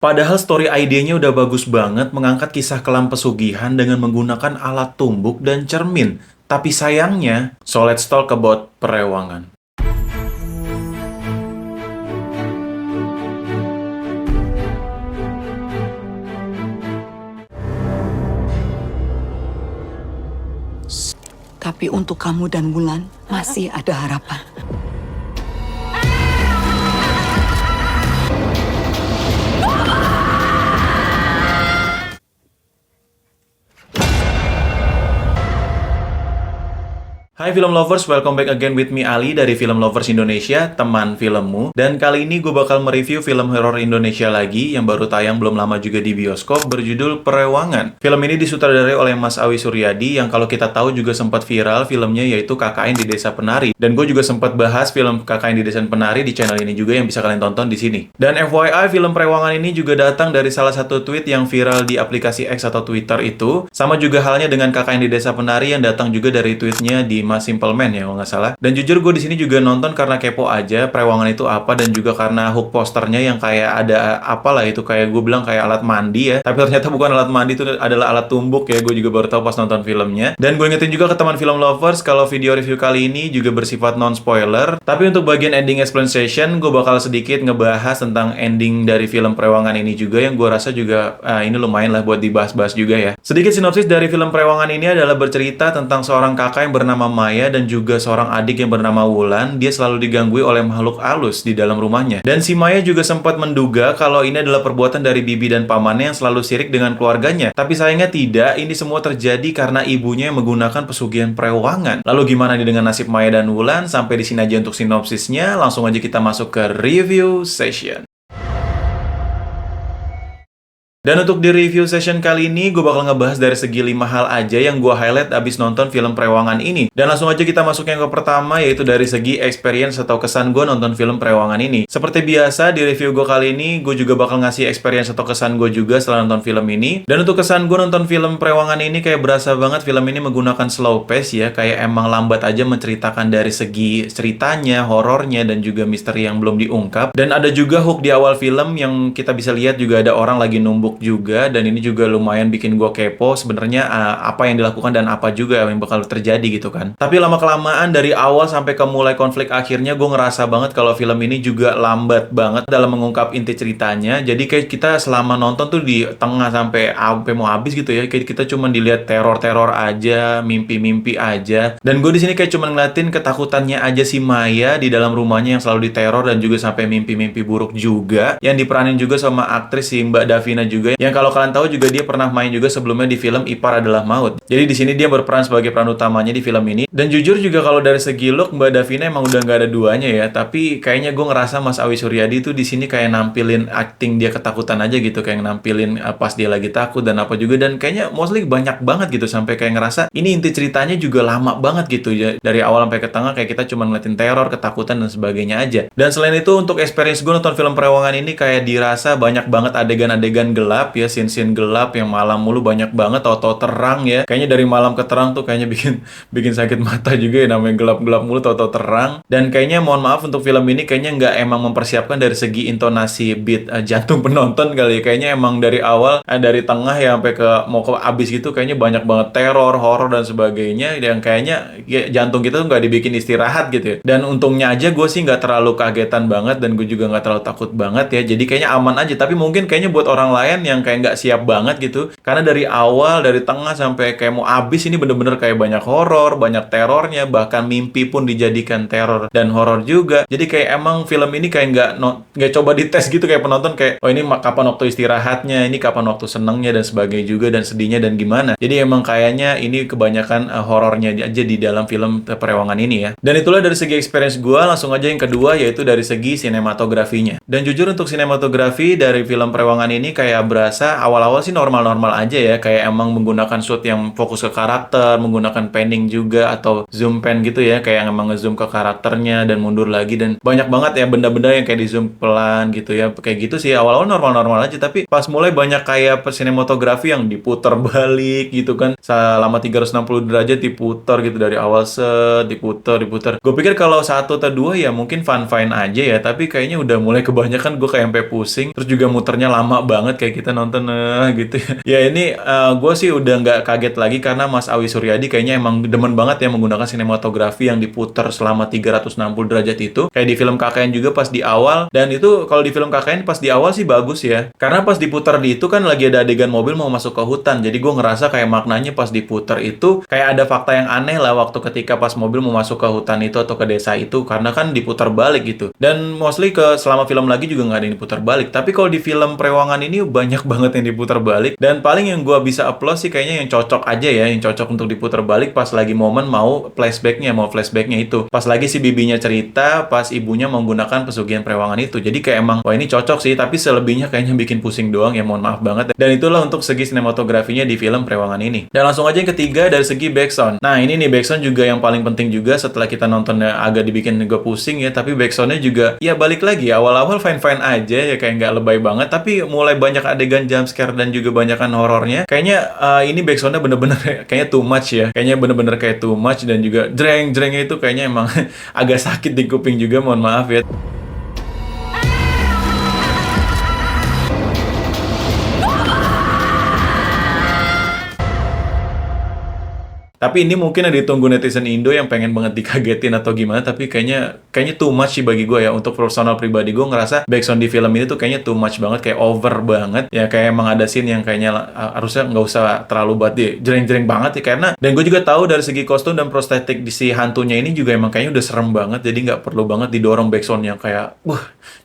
Padahal story idenya udah bagus banget mengangkat kisah kelam pesugihan dengan menggunakan alat tumbuk dan cermin. Tapi sayangnya, so let's talk about Perewangan. Tapi untuk kamu dan Wulan masih ada harapan. Hai film lovers, welcome back again with me Ali dari Film Lovers Indonesia, teman filmmu. Dan kali ini gue bakal mereview film horor Indonesia lagi yang baru tayang belum lama juga di bioskop berjudul Perewangan. Film ini disutradarai oleh Mas Awi Suryadi yang kalau kita tahu juga sempat viral filmnya yaitu KKN di Desa Penari. Dan gue juga sempat bahas film KKN di Desa Penari di channel ini juga yang bisa kalian tonton di sini. Dan FYI, film Perewangan ini juga datang dari salah satu tweet yang viral di aplikasi X atau Twitter itu. Sama juga halnya dengan KKN di Desa Penari yang datang juga dari tweetnya di Mas Simple Man ya kalau nggak salah. Dan jujur gue di sini juga nonton karena kepo aja Perewangan itu apa, dan juga karena hook posternya yang kayak ada apalah itu, kayak gue bilang kayak alat mandi ya, tapi ternyata bukan alat mandi, itu adalah alat tumbuk ya. Gue juga baru tahu pas nonton filmnya. Dan gue ingetin juga ke teman film lovers kalau video review kali ini juga bersifat non spoiler. Tapi untuk bagian ending explanation gue bakal sedikit ngebahas tentang ending dari film Perewangan ini juga yang gue rasa juga ini lumayan lah buat dibahas-bahas juga ya. Sedikit sinopsis dari film Perewangan ini adalah bercerita tentang seorang kakak yang bernama Maya dan juga seorang adik yang bernama Wulan. Dia selalu diganggu oleh makhluk halus di dalam rumahnya. Dan si Maya juga sempat menduga kalau ini adalah perbuatan dari bibi dan pamannya yang selalu sirik dengan keluarganya. Tapi sayangnya tidak, ini semua terjadi karena ibunya yang menggunakan pesugihan Perewangan. Lalu gimana nih dengan nasib Maya dan Wulan? Sampai di sini aja untuk sinopsisnya. Langsung aja kita masuk ke review session. Dan untuk di review session kali ini, gue bakal ngebahas dari segi 5 hal aja yang gue highlight abis nonton film Perewangan ini. Dan langsung aja kita masuk yang ke pertama, yaitu dari segi experience atau kesan gue nonton film Perewangan ini. Seperti biasa, di review gue kali ini, gue juga bakal ngasih experience atau kesan gue juga setelah nonton film ini. Dan untuk kesan gue nonton film Perewangan ini, kayak berasa banget film ini menggunakan slow pace ya. Kayak emang lambat aja menceritakan dari segi ceritanya, horornya, dan juga misteri yang belum diungkap. Dan ada juga hook di awal film yang kita bisa lihat juga ada orang lagi numbuk juga, dan ini juga lumayan bikin gue kepo sebenarnya apa yang dilakukan dan apa juga yang bakal terjadi gitu kan. Tapi lama-kelamaan dari awal sampai ke mulai konflik akhirnya, gue ngerasa banget kalau film ini juga lambat banget dalam mengungkap inti ceritanya. Jadi kayak kita selama nonton tuh di tengah sampai mau habis gitu ya, kayak kita cuma dilihat teror-teror aja, mimpi-mimpi aja. Dan gue di sini kayak cuma ngeliatin ketakutannya aja si Maya di dalam rumahnya yang selalu diteror, dan juga sampai mimpi-mimpi buruk juga yang diperanin juga sama aktris si Mbak Davina juga, yang kalau kalian tahu juga dia pernah main juga sebelumnya di film Ipar Adalah Maut. Jadi di sini dia berperan sebagai peran utamanya di film ini. Dan jujur juga kalau dari segi look Mbak Davina emang udah nggak ada duanya ya. Tapi kayaknya gue ngerasa Mas Awi Suryadi tuh di sini kayak nampilin acting dia ketakutan aja gitu, kayak nampilin pas dia lagi takut dan apa juga. Dan kayaknya mostly banyak banget gitu, sampai kayak ngerasa ini inti ceritanya juga lama banget gitu ya. Dari awal sampai ke tengah kayak kita cuma ngeliatin teror, ketakutan dan sebagainya aja. Dan selain itu untuk experience gue nonton film Perewangan ini kayak dirasa banyak banget adegan-adegan gelap ya, scene-scene gelap yang malam mulu banyak banget, tau-tau terang ya. Kayaknya dari malam ke terang tuh kayaknya bikin sakit mata juga ya, namanya gelap-gelap mulu tau-tau terang. Dan kayaknya mohon maaf untuk film ini kayaknya nggak emang mempersiapkan dari segi intonasi beat jantung penonton kali ya. Kayaknya emang dari awal dari tengah ya sampai ke mau ke abis gitu kayaknya banyak banget teror, horor dan sebagainya, yang kayaknya ya, jantung kita tuh nggak dibikin istirahat gitu ya. Dan untungnya aja gue sih nggak terlalu kagetan banget, dan gue juga nggak terlalu takut banget ya. Jadi kayaknya aman aja. Tapi mungkin kayaknya buat orang lain yang kayak nggak siap banget gitu, karena dari awal, dari tengah sampai kayak mau abis ini bener-bener kayak banyak horor, banyak terornya, bahkan mimpi pun dijadikan teror dan horor juga. Jadi kayak emang film ini kayak nggak coba dites gitu kayak penonton, kayak oh ini kapan waktu istirahatnya, ini kapan waktu senengnya dan sebagainya juga, dan sedihnya dan gimana. Jadi emang kayaknya ini kebanyakan horornya aja di dalam film Perewangan ini ya. Dan itulah dari segi experience gue. Langsung aja yang kedua, yaitu dari segi sinematografinya. Dan jujur untuk sinematografi dari film Perewangan ini kayak berasa awal-awal sih normal-normal aja ya, kayak emang menggunakan shoot yang fokus ke karakter, menggunakan panning juga atau zoom pan gitu ya, kayak emang ngezoom ke karakternya dan mundur lagi, dan banyak banget ya benda-benda yang kayak di zoom pelan gitu ya, kayak gitu sih awal-awal normal-normal aja. Tapi pas mulai banyak kayak sinematografi yang diputar balik gitu kan, selama 360 derajat diputar gitu dari awal set diputar. Gue pikir kalau satu atau dua ya mungkin fun-fine aja ya, tapi kayaknya udah mulai kebanyakan, gue kayak sampai pusing, terus juga muternya lama banget kayak kita nonton gitu ya. Ya ini gue sih udah nggak kaget lagi karena Mas Awi Suryadi kayaknya emang demen banget ya menggunakan sinematografi yang diputar selama 360 derajat itu, kayak di film KKN juga pas di awal. Dan itu kalau di film KKN pas di awal sih bagus ya, karena pas diputar di itu kan lagi ada adegan mobil mau masuk ke hutan, jadi gue ngerasa kayak maknanya pas diputar itu kayak ada fakta yang aneh lah waktu ketika pas mobil mau masuk ke hutan itu atau ke desa itu, karena kan diputar balik gitu. Dan mostly selama film lagi juga nggak ada yang diputar balik, tapi kalau di film Prewangan ini banyak banget yang diputar balik. Dan paling yang gue bisa applause sih kayaknya yang cocok aja ya, yang cocok untuk diputar balik pas lagi momen mau flashbacknya itu pas lagi si bibinya cerita pas ibunya menggunakan pesugihan Prewangan itu. Jadi kayak emang wah ini cocok sih, tapi selebihnya kayaknya bikin pusing doang ya, mohon maaf banget. Dan itulah untuk segi sinematografinya di film Prewangan ini. Dan langsung aja yang ketiga dari segi backsound. Nah ini nih backsound juga yang paling penting juga setelah kita nontonnya agak dibikin gue pusing ya, tapi backsoundnya juga ya balik lagi awal-awal fine-fine aja ya, kayak nggak lebay banget, tapi mulai banyak adegan jumpscare dan juga banyakan horornya. Kayaknya ini backsoundnya bener-bener kayaknya too much ya, kayaknya bener-bener kayak too much, dan juga jreng-jrengnya itu kayaknya emang agak sakit di kuping juga, mohon maaf ya. Tapi ini mungkin ada ditunggu netizen Indo yang pengen banget dikagetin atau gimana, tapi kayaknya too much sih bagi gue ya. Untuk personal pribadi gue ngerasa backsound di film ini tuh kayaknya too much banget, kayak over banget ya, kayak emang ada scene yang kayaknya harusnya nggak usah terlalu buat dia jreng-jreng banget ya, karena dan gue juga tahu dari segi kostum dan prostetik di si hantunya ini juga emang kayaknya udah serem banget, jadi nggak perlu banget didorong backsound yang kayak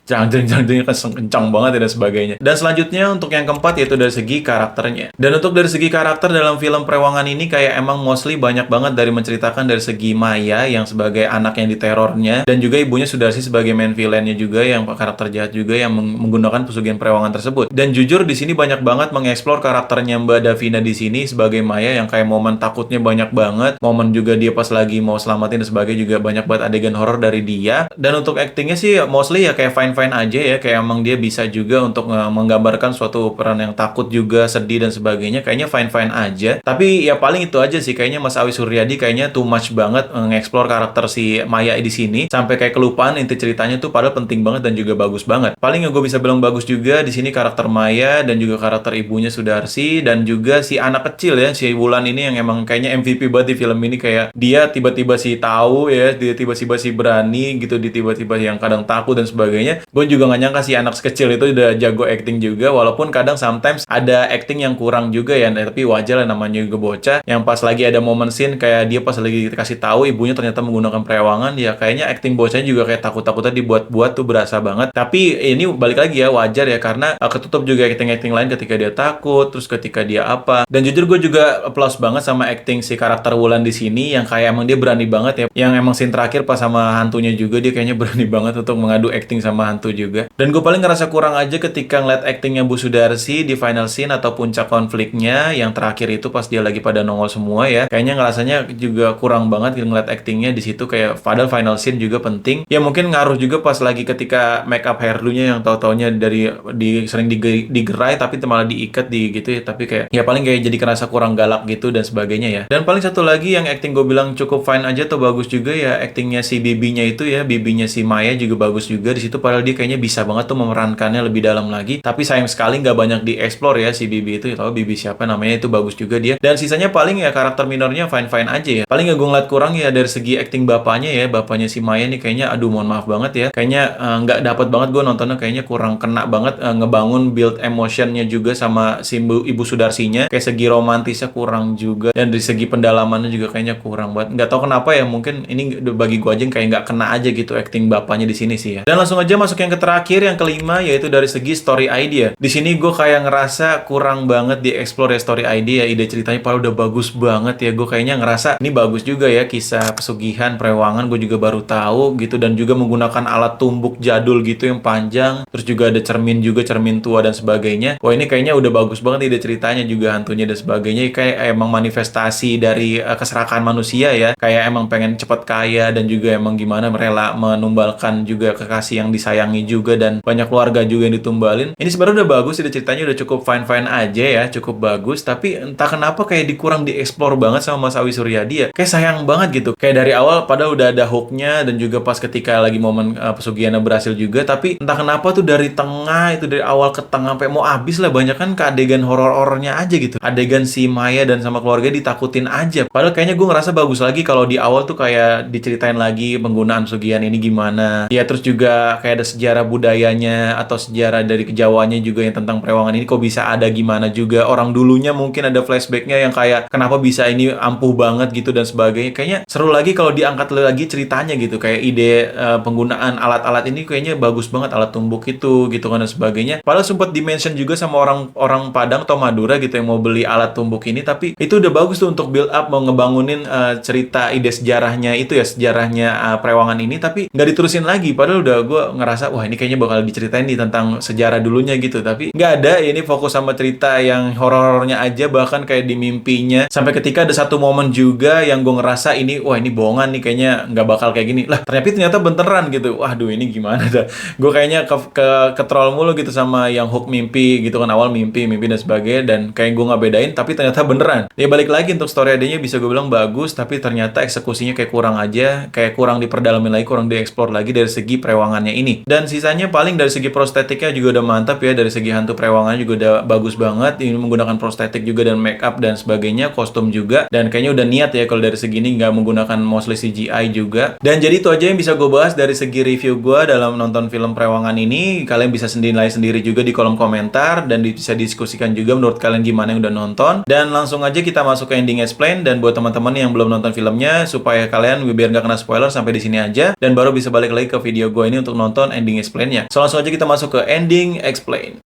jreng-jreng kan kencang banget ya dan sebagainya. Dan selanjutnya untuk yang keempat yaitu dari segi karakternya. Dan untuk dari segi karakter dalam film Prewangan ini kayak emang banyak banget dari menceritakan dari segi Maya yang sebagai anak yang diterornya, dan juga ibunya Sudarsi sebagai main villainnya juga yang karakter jahat juga yang menggunakan pesugihan Prewangan tersebut. Dan jujur di sini banyak banget mengeksplor karakternya Mbak Davina di sini sebagai Maya, yang kayak momen takutnya banyak banget, momen juga dia pas lagi mau selamatin dan sebagainya juga banyak banget adegan horor dari dia. Dan untuk actingnya sih mostly ya kayak fine-fine aja ya, kayak emang dia bisa juga untuk menggambarkan suatu peran yang takut juga sedih dan sebagainya, kayaknya fine-fine aja. Tapi ya paling itu aja sih, kayaknya Mas Awi Suryadi kayaknya too much banget mengeksplor karakter si Maya di sini sampai kayak kelupaan inti ceritanya tuh, padahal penting banget dan juga bagus banget. Paling yang gue bisa bilang bagus juga di sini karakter Maya dan juga karakter ibunya Sudarsi, dan juga si anak kecil ya, si Wulan ini yang emang kayaknya MVP banget di film ini, kayak dia tiba-tiba sih tahu ya, dia tiba-tiba sih berani gitu, dia tiba-tiba yang kadang takut dan sebagainya. Gue juga gak nyangka si anak kecil itu udah jago acting juga, walaupun kadang sometimes ada acting yang kurang juga ya, tapi wajar lah namanya juga bocah. Yang pas lagi ada momen scene kayak dia pas lagi dikasih tahu ibunya ternyata menggunakan Prewangan, ya kayaknya acting bocahnya juga kayak takut-takutnya dibuat-buat tuh, berasa banget. Tapi ini balik lagi ya, wajar ya, karena ketutup juga acting-acting lain ketika dia takut, terus ketika dia apa. Dan jujur gue juga applause banget sama acting si karakter Wulan di sini, yang kayak emang dia berani banget ya, yang emang scene terakhir pas sama hantunya juga dia kayaknya berani banget untuk mengadu acting sama hantu juga. Dan gue paling ngerasa kurang aja ketika ngeliat actingnya Bu Sudarsi di final scene atau puncak konfliknya yang terakhir itu pas dia lagi pada nongol semua ya, kayaknya ngerasanya juga kurang banget ngeliat actingnya di situ, kayak padahal final scene juga penting ya. Mungkin ngaruh juga pas lagi ketika make up hairdo-nya yang tau-taunya sering digerai tapi malah diikat di gitu ya, tapi kayak ya paling kayak jadi kerasa kurang galak gitu dan sebagainya ya. Dan paling satu lagi yang acting gue bilang cukup fine aja atau bagus juga ya, actingnya si bibinya itu ya, bibinya si Maya juga bagus juga di situ, padahal dia kayaknya bisa banget tuh memerankannya lebih dalam lagi, tapi sayang sekali nggak banyak dieksplor ya si bibi itu. Tahu bibi siapa namanya, itu bagus juga dia. Dan sisanya paling ya karakter minornya fine-fine aja ya. Paling gue ngeliat kurang ya dari segi acting bapaknya ya, bapaknya si Maya nih kayaknya aduh mohon maaf banget ya, kayaknya nggak dapat banget gue nontonnya, kayaknya kurang kena banget ngebangun build emotionnya juga sama si ibu Sudarsinya, kayak segi romantisnya kurang juga, dan dari segi pendalamannya juga kayaknya kurang banget. Nggak tahu kenapa ya, mungkin ini bagi gue aja kayak nggak kena aja gitu acting bapaknya di sini sih ya. Dan langsung aja masuk yang terakhir, yang kelima, yaitu dari segi story idea. Di sini gue kayak ngerasa kurang banget dieksplor ya story idea, ide ceritanya padahal udah bagus banget ya. Gue kayaknya ngerasa ini bagus juga ya, kisah pesugihan Prewangan gue juga baru tahu gitu, dan juga menggunakan alat tumbuk jadul gitu yang panjang, terus juga ada cermin juga, cermin tua dan sebagainya. Wah, ini kayaknya udah bagus banget ide ceritanya juga, hantunya dan sebagainya. Kayak emang manifestasi dari keserakahan manusia ya, kayak emang pengen cepet kaya dan juga emang gimana rela menumbalkan juga kekasih yang disayangi juga, dan banyak keluarga juga yang ditumbalin. Ini sebenarnya udah bagus, ide ceritanya udah cukup fine-fine aja ya, cukup bagus, tapi entah kenapa kayak dikurang dieksplor banget sama Mas Awi Suryadi ya. Kayak sayang banget gitu. Kayak dari awal padahal udah ada hooknya, dan juga pas ketika lagi momen pesugihannya berhasil juga, tapi entah kenapa tuh dari tengah itu, dari awal ke tengah sampai mau habis lah, banyak kan ke adegan horor-horornya aja gitu. Adegan si Maya dan sama keluarga ditakutin aja. Padahal kayaknya gue ngerasa bagus lagi kalau di awal tuh kayak diceritain lagi penggunaan pesugihan ini gimana. Ya terus juga kayak ada sejarah budayanya atau sejarah dari kejauhannya juga yang tentang Prewangan ini kok bisa ada gimana juga. Orang dulunya mungkin ada flashbacknya yang kayak kenapa bisa ini ampuh banget gitu dan sebagainya. Kayaknya seru lagi kalau diangkat lagi ceritanya gitu. Kayak ide penggunaan alat-alat ini kayaknya bagus banget, alat tumbuk itu gitu kan dan sebagainya. Padahal sempat dimention juga sama orang Padang atau Madura gitu yang mau beli alat tumbuk ini, tapi itu udah bagus tuh untuk build up, mau ngebangunin cerita ide sejarahnya itu ya, sejarahnya Prewangan ini, tapi nggak diterusin lagi. Padahal udah gue ngerasa wah ini kayaknya bakal diceritain nih tentang sejarah dulunya gitu, tapi nggak ada. Ini fokus sama cerita yang horor-horornya aja, bahkan kayak di mimpinya, sampai ketika ada satu momen juga yang gue ngerasa ini wah ini bohongan nih, kayaknya nggak bakal kayak gini lah, ternyata beneran gitu. Waduh ini gimana dah, gue kayaknya ke troll mulu gitu sama yang hook mimpi gitu kan, awal mimpi dan sebagainya, dan kayak gue nggak bedain, tapi ternyata beneran. Ya balik lagi untuk story idenya bisa gue bilang bagus, tapi ternyata eksekusinya kayak kurang aja, kayak kurang diperdalamin lagi, kurang dieksplor lagi dari segi Prewangannya ini. Dan sisanya paling dari segi prostetiknya juga udah mantap ya, dari segi hantu Prewangan juga udah bagus banget. Ini menggunakan prostetik juga dan make up dan sebagainya, kostum juga, dan kayaknya udah niat ya kalau dari segi ini nggak menggunakan mostly CGI juga. Dan jadi itu aja yang bisa gue bahas dari segi review gue dalam nonton film Prewangan ini. Kalian bisa nilai sendiri juga di kolom komentar, dan bisa diskusikan juga menurut kalian gimana yang udah nonton. Dan langsung aja kita masuk ke ending explain. Dan buat teman-teman yang belum nonton filmnya, supaya kalian biar nggak kena spoiler sampai di sini aja, dan baru bisa balik lagi ke video gue ini untuk nonton ending explainnya. So langsung aja kita masuk ke ending explain.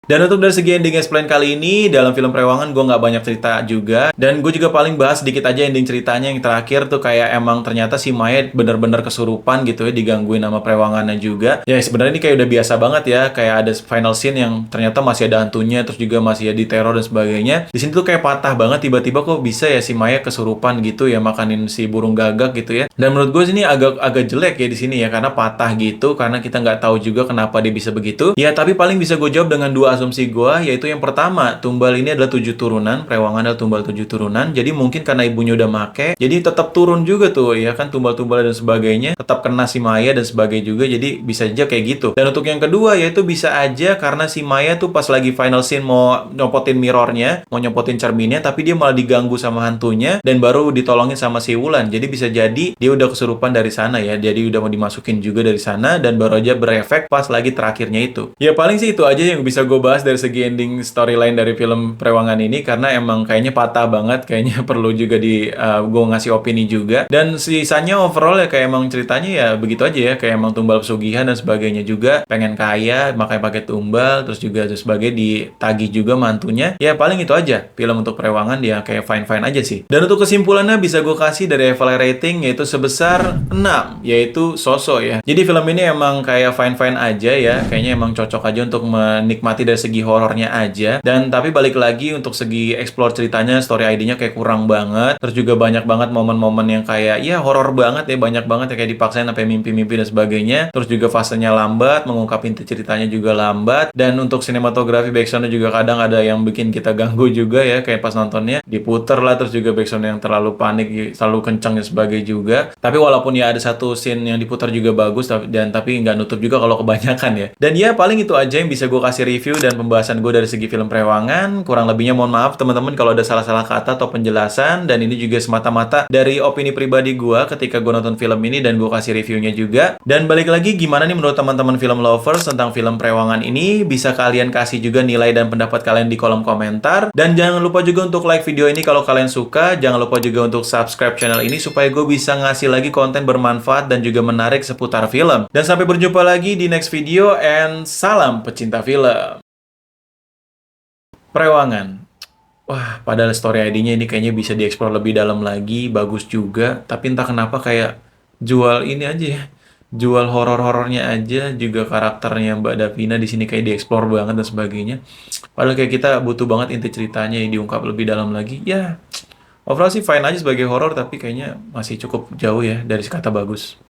Dan untuk dari segi ending explain kali ini, dalam film Prewangan gue nggak banyak cerita juga. Dan gue juga paling bahas sedikit aja ending ceritanya yang terakhir tuh, kayak emang ternyata si Maya bener-bener kesurupan gitu ya, digangguin sama Prewangannya juga. Ya sebenarnya ini kayak udah biasa banget ya, kayak ada final scene yang ternyata masih ada hantunya, terus juga masih ya diteror dan sebagainya. Di sini tuh kayak patah banget, tiba-tiba kok bisa ya si Maya kesurupan gitu ya, makanin si burung gagak gitu ya. Dan menurut gue sini agak jelek ya di sini ya, karena patah gitu, karena kita nggak tahu juga kenapa dia bisa begitu. Ya tapi paling bisa gue jawab dengan dua asumsi gue, yaitu yang pertama, tumbal ini adalah 7 turunan, Prewangan adalah tumbal 7 turunan, jadi mungkin karena ibunya udah make, jadi tetap turun juga tuh ya kan, tumbal-tumbal dan sebagainya, tetap kena si Maya dan sebagainya juga, jadi bisa aja kayak gitu. Dan untuk yang kedua, yaitu bisa aja karena si Maya tuh pas lagi final scene mau nyopotin mirrornya, mau nyopotin cerminnya, tapi dia malah diganggu sama hantunya, dan baru ditolongin sama si Wulan. Jadi bisa jadi dia udah kesurupan dari sana ya, jadi udah mau dimasukin juga dari sana, dan baru aja berefek pas lagi terakhirnya itu. Ya paling sih itu aja yang bisa gue bahas dari segi ending storyline dari film Prewangan ini, karena emang kayaknya patah banget, kayaknya perlu juga gue ngasih opini juga. Dan sisanya overall ya kayak emang ceritanya ya begitu aja ya, kayak emang tumbal pesugihan dan sebagainya juga, pengen kaya makanya pakai tumbal, terus juga terus sebagai ditagih juga mantunya. Ya paling itu aja film untuk Prewangan, dia kayak fine-fine aja sih. Dan untuk kesimpulannya bisa gue kasih dari Eval rating yaitu sebesar 6, yaitu so-so ya. Jadi film ini emang kayak fine-fine aja ya, kayaknya emang cocok aja untuk menikmati dari segi horornya aja. Dan tapi balik lagi untuk segi explore ceritanya, story ID-nya kayak kurang banget. Terus juga banyak banget momen-momen yang kayak ya horor banget ya, banyak banget ya, kayak dipaksain sampai mimpi-mimpi dan sebagainya. Terus juga fasenya lambat, mengungkap inti ceritanya juga lambat. Dan untuk sinematografi backsound juga kadang ada yang bikin kita ganggu juga ya, kayak pas nontonnya diputer lah, terus juga backsound yang terlalu panik, terlalu kencang dan sebagainya juga. Tapi walaupun ya ada satu scene yang diputar juga bagus, tapi nggak nutup juga kalau kebanyakan ya. Dan ya paling itu aja yang bisa gue kasih review dan pembahasan gue dari segi film Prewangan. Kurang lebihnya mohon maaf teman-teman kalau ada salah-salah kata atau penjelasan, dan ini juga semata-mata dari opini pribadi gue ketika gue nonton film ini dan gue kasih reviewnya juga. Dan balik lagi, gimana nih menurut teman-teman film lovers tentang film Prewangan ini? Bisa kalian kasih juga nilai dan pendapat kalian di kolom komentar. Dan jangan lupa juga untuk like video ini kalau kalian suka. Jangan lupa juga untuk subscribe channel ini supaya gue bisa ngasih lagi konten bermanfaat dan juga menarik seputar film. Dan sampai berjumpa lagi di next video, and salam pecinta film. Prewangan. Wah, padahal story ID-nya ini kayaknya bisa dieksplor lebih dalam lagi, bagus juga. Tapi entah kenapa kayak jual ini aja ya, jual horor-horornya aja, juga karakternya Mbak Davina di sini kayak dieksplor banget dan sebagainya. Padahal kayak kita butuh banget inti ceritanya yang diungkap lebih dalam lagi. Ya, overall sih fine aja sebagai horor, tapi kayaknya masih cukup jauh ya dari kata bagus.